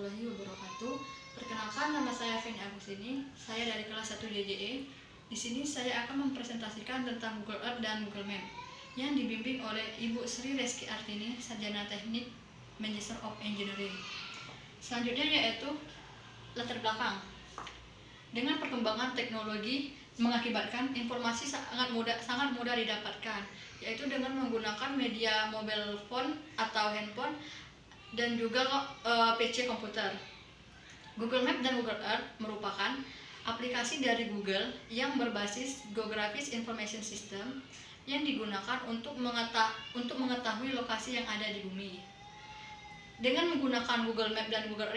warahmatullahi wabarakatuh. Perkenalkan, nama saya Feni Agustini. Saya dari kelas 1 DJE. Di sini saya akan mempresentasikan tentang Google Earth dan Google Map yang dibimbing oleh Ibu Sri Reski Artini, Sarjana Teknik Magister of Engineering. Selanjutnya yaitu latar belakang. Dengan perkembangan teknologi mengakibatkan informasi sangat mudah didapatkan, yaitu dengan menggunakan media mobile phone atau handphone dan juga PC komputer. Google Map dan Google Earth merupakan aplikasi dari Google yang berbasis Geographic Information System yang digunakan untuk mengetahui lokasi yang ada di bumi. Dengan menggunakan Google Map dan Google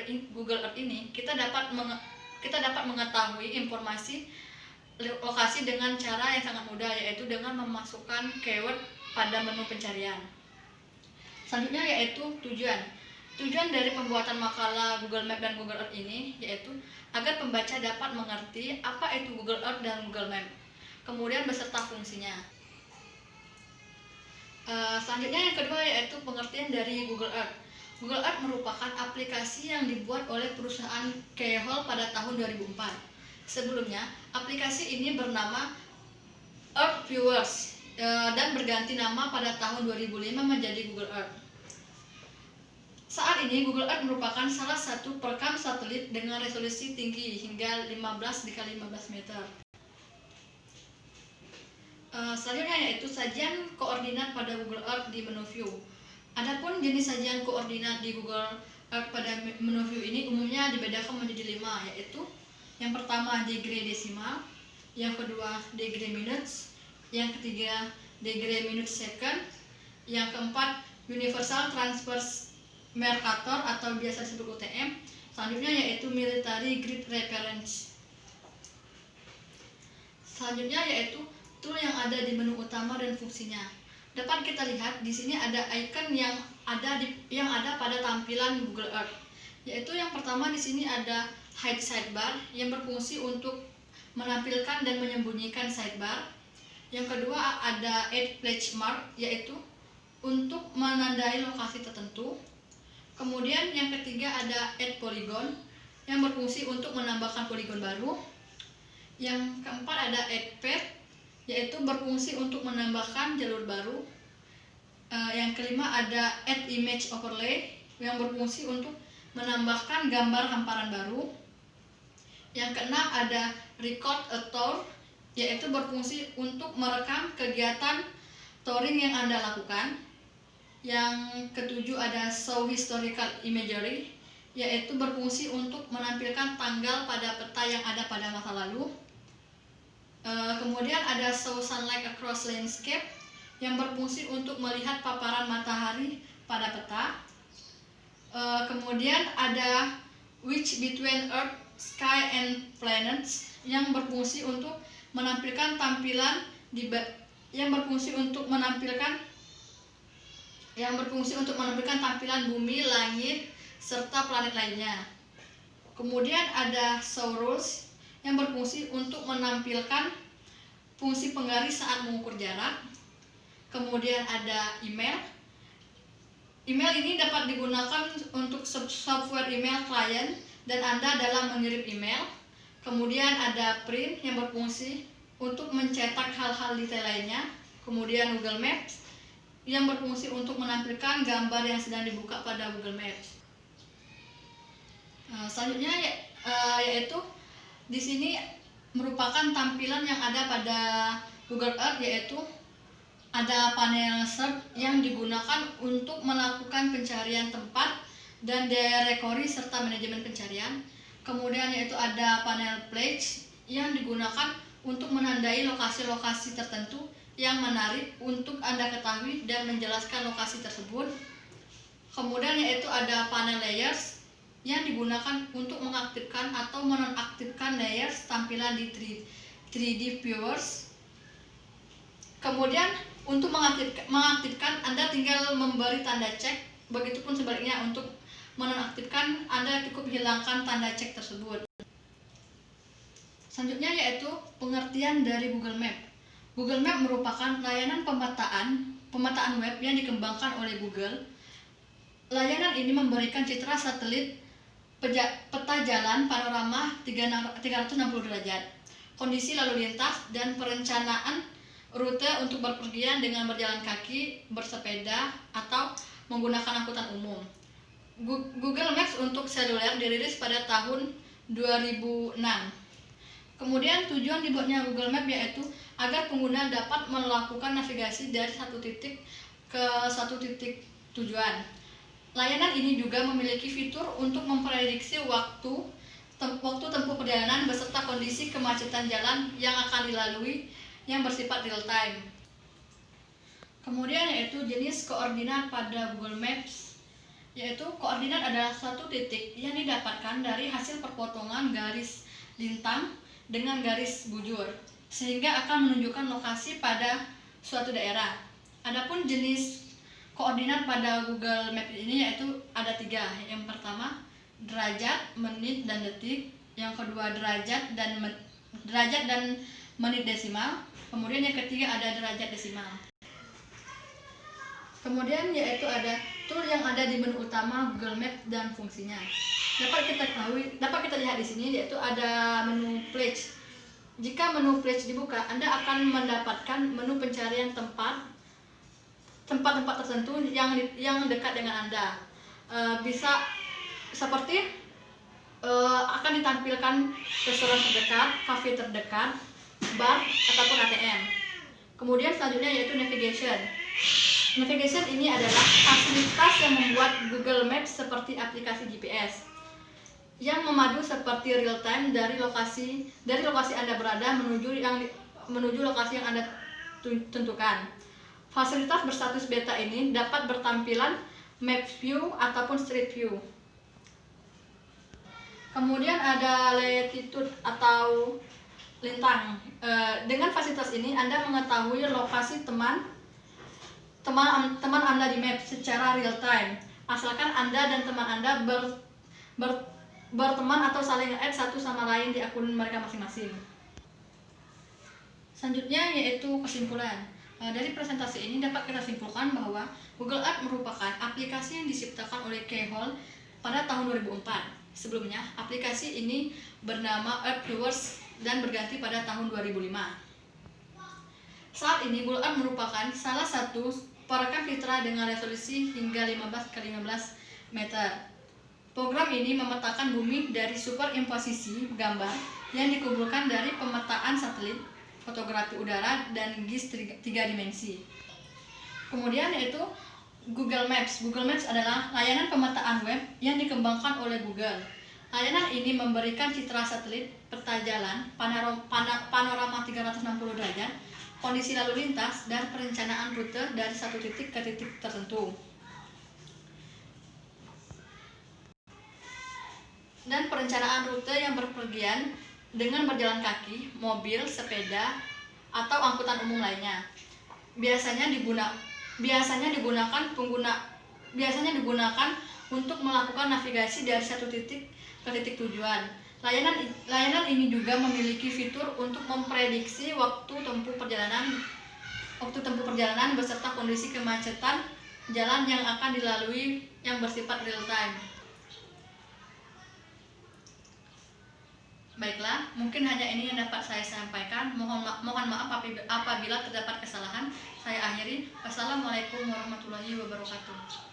Earth ini, kita dapat mengetahui informasi lokasi dengan cara yang sangat mudah, yaitu dengan memasukkan keyword pada menu pencarian. Selanjutnya yaitu tujuan. Tujuan dari pembuatan makalah Google Map dan Google Earth ini yaitu agar pembaca dapat mengerti apa itu Google Earth dan Google Map, kemudian beserta fungsinya. Selanjutnya yang kedua yaitu pengertian dari Google Earth. Google Earth merupakan aplikasi yang dibuat oleh perusahaan Keyhole pada tahun 2004. Sebelumnya, aplikasi ini bernama Earth Viewers dan berganti nama pada tahun 2005 menjadi Google Earth. Saat ini Google Earth merupakan salah satu perekam satelit dengan resolusi tinggi hingga 15x15 meter. Selanjutnya yaitu sajian koordinat pada Google Earth di menu view. Adapun jenis sajian koordinat di Google Earth pada menu view ini umumnya dibedakan menjadi 5, yaitu yang pertama degree desimal, yang kedua degree minutes, yang ketiga degree minute second, yang keempat universal transverse Mercator atau biasa disebut UTM. Selanjutnya yaitu military grid reference. Selanjutnya yaitu tool yang ada di menu utama dan fungsinya. Dapat kita lihat di sini ada icon yang ada pada tampilan Google Earth. Yaitu yang pertama di sini ada hide sidebar yang berfungsi untuk menampilkan dan menyembunyikan sidebar. Yang kedua ada add page mark yaitu untuk menandai lokasi tertentu. Kemudian yang ketiga ada add polygon yang berfungsi untuk menambahkan poligon baru. Yang keempat ada add path yaitu berfungsi untuk menambahkan jalur baru. Yang kelima ada add image overlay yang berfungsi untuk menambahkan gambar hamparan baru. Yang keenam ada record a tour yaitu berfungsi untuk merekam kegiatan touring yang Anda lakukan. Yang ketujuh ada show historical imagery yaitu berfungsi untuk menampilkan tanggal pada peta yang ada pada masa lalu. Kemudian ada show sunlight across landscape yang berfungsi untuk melihat paparan matahari pada peta. Kemudian ada which between earth, sky and planets yang berfungsi untuk menampilkan tampilan bumi, langit, serta planet lainnya. Kemudian ada show rules yang berfungsi untuk menampilkan fungsi penggaris saat mengukur jarak. Kemudian ada email. Email ini dapat digunakan untuk software email client dan Anda dalam mengirim email. Kemudian ada print yang berfungsi untuk mencetak hal-hal detail lainnya. Kemudian Google Maps yang berfungsi untuk menampilkan gambar yang sedang dibuka pada Google Maps. Selanjutnya yaitu di sini merupakan tampilan yang ada pada Google Earth, yaitu ada panel search yang digunakan untuk melakukan pencarian tempat dan directory serta manajemen pencarian. Kemudian yaitu ada panel page yang digunakan untuk menandai lokasi-lokasi tertentu yang menarik untuk Anda ketahui dan menjelaskan lokasi tersebut. Kemudian yaitu ada panel layers yang digunakan untuk mengaktifkan atau menonaktifkan layers tampilan di 3D viewers. Kemudian untuk mengaktifkan Anda tinggal memberi tanda cek, begitupun sebaliknya untuk menonaktifkan Anda cukup hilangkan tanda cek tersebut. Selanjutnya yaitu pengertian dari Google Map. Google Map merupakan layanan pemetaan web yang dikembangkan oleh Google. Layanan ini memberikan citra satelit peta jalan panorama 360 derajat, kondisi lalu lintas, dan perencanaan rute untuk berpergian dengan berjalan kaki, bersepeda, atau menggunakan angkutan umum. Google Maps untuk seluler dirilis pada tahun 2006. Kemudian tujuan dibuatnya Google Maps yaitu agar pengguna dapat melakukan navigasi dari satu titik ke satu titik tujuan. Layanan ini juga memiliki fitur untuk memprediksi waktu tempuh perjalanan beserta kondisi kemacetan jalan yang akan dilalui yang bersifat real time. Kemudian yaitu jenis koordinat pada Google Maps, yaitu koordinat adalah suatu titik yang didapatkan dari hasil perpotongan garis lintang dengan garis bujur, sehingga akan menunjukkan lokasi pada suatu daerah. Adapun jenis koordinat pada Google Maps ini yaitu ada 3. Yang pertama derajat, menit, dan detik. Yang kedua derajat dan menit desimal. Kemudian yang ketiga ada derajat desimal. Kemudian yaitu ada tool yang ada di menu utama Google Maps dan fungsinya. Dapat kita lihat di sini yaitu ada menu Pledge. Jika menu Pledge dibuka, Anda akan mendapatkan menu pencarian tempat-tempat tertentu yang dekat dengan Anda. Bisa seperti akan ditampilkan restoran terdekat, kafe terdekat, bar, ataupun ATM. Kemudian selanjutnya yaitu navigation. Navigation ini adalah fasilitas yang membuat Google Maps seperti aplikasi GPS yang memadu seperti real time dari lokasi Anda berada menuju lokasi yang Anda tentukan. Fasilitas berstatus beta ini dapat bertampilan map view ataupun street view. Kemudian ada latitude atau lintang. Dengan fasilitas ini Anda mengetahui lokasi teman Anda di map secara real time, asalkan Anda dan teman Anda berteman atau saling add satu sama lain di akun mereka masing-masing. Selanjutnya yaitu kesimpulan. Dari presentasi ini dapat kita simpulkan bahwa Google Earth merupakan aplikasi yang diciptakan oleh Kay Hall pada tahun 2004. Sebelumnya, aplikasi ini bernama Earth Viewers dan berganti pada tahun 2005. Saat ini Google Earth merupakan salah satu perekam citra dengan resolusi hingga 15x15 meter. Program ini memetakan bumi dari superimposisi gambar yang dikumpulkan dari pemetaan satelit, fotografi udara, dan GIS 3 dimensi. Kemudian yaitu Google Maps. Google Maps adalah layanan pemetaan web yang dikembangkan oleh Google. Layanan ini memberikan citra satelit, peta jalan, panorama 360 derajat, kondisi lalu lintas, dan perencanaan rute dari satu titik ke titik tertentu. Dan perencanaan rute yang berpergian dengan berjalan kaki, mobil, sepeda, atau angkutan umum lainnya. Biasanya digunakan untuk melakukan navigasi dari satu titik ke titik tujuan. Layanan ini juga memiliki fitur untuk memprediksi waktu tempuh perjalanan beserta kondisi kemacetan jalan yang akan dilalui yang bersifat real time. Baiklah, mungkin hanya ini yang dapat saya sampaikan. Mohon maaf apabila terdapat kesalahan. Saya akhiri. Wassalamualaikum warahmatullahi wabarakatuh.